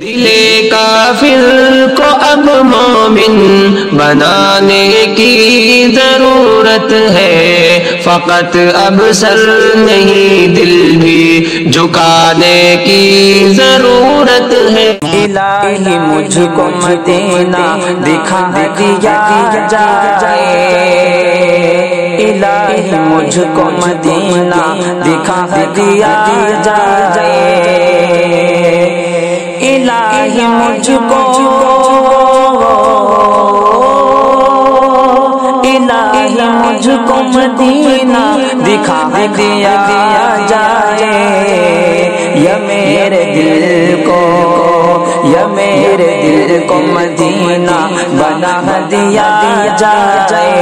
دل کافر کو اب مومن بنانے کی ضرورت ہے، فقط اب سر نہیں دل بھی جھکانے کی ضرورت ہے۔ الہی مجھ کو مدینہ دکھا دیا جائے، الہی مجھ کو مدینہ دکھا دیا جائے، الہی مجھ کو، الہی مجھ کو مدینہ دکھا دیا جائے، یا میرے دل کو، یا میرے دل کو مدینہ بنا دیا جائے،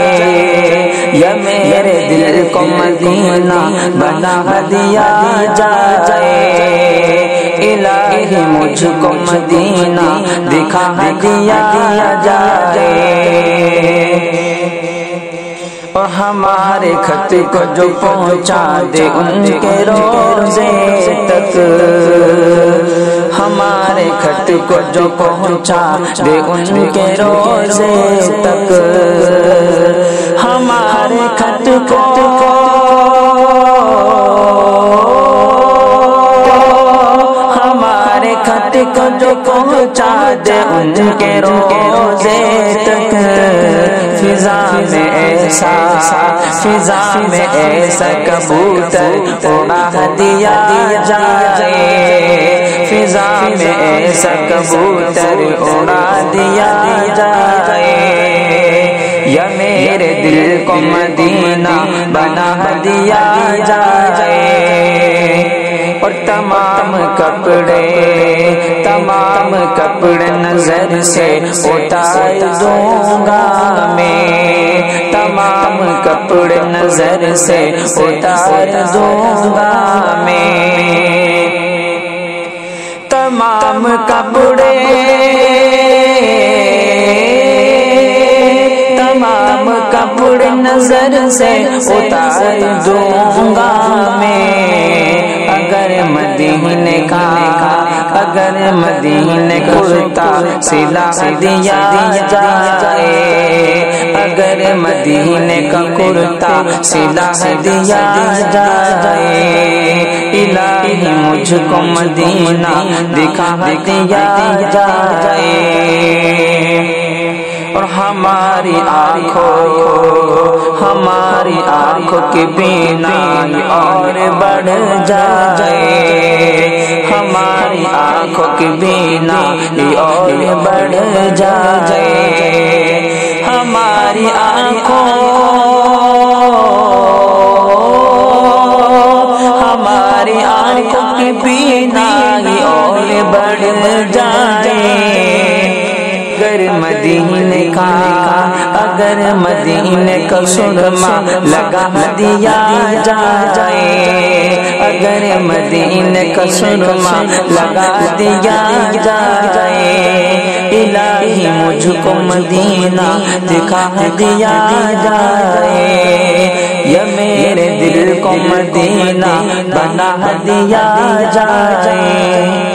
یا میرے دل کو مدینہ بنا دیا جائے، الہی مجھ کو مدینہ دکھا دیا جائے۔ اور ہمارے خط کو جو پہنچا دے ان کے روزے تک، ہمارے خط کو جو پہنچا دے ان کے روزے تک، ہمارے خط کو، ہمارے خط کو جو پہنچا دے ان کے روزے تک، فضا میں ایسا، فضا میں ایسا کبوتر اڑا دیا جائے، فضا میں ایسا کبوتر اڑا دیا جائے، یا میرے دل کو مدینہ بنا دیا جائے۔ اور تمام کپڑے، تمام کپڑے نظر سے اتار دوں گا میں، تمام کپڑے نظر سے اتار دوں گا میں، تمام کپڑے، تمام کپڑے نظر سے اتار دوں گا میں، اگر مدینے کا، اگر مدینے کرتا سلا دیا جائے، اگر مدینے کا کرتا سلا دیا جائے، الہی مجھ کو مدینہ دکھا دیا جائے۔ اور ہماری آنکھوں، ہماری آنکھوں کی بینائی اور بڑھ جائے، ہماری آنکھوں کی بینائی اور بڑھ جائے، ہماری آنکھوں، ہماری آنکھوں کی بینائی اور بڑھ جائے، اگر مدینے کا، اگر مدینے کا سرما لگا دیا جائے، اگر مدینے کا سرما لگا دیا جائے، الہی مجھ کو مدینہ دکھا دیا جائے، یا میرے دل کو مدینہ بنا دیا جائے۔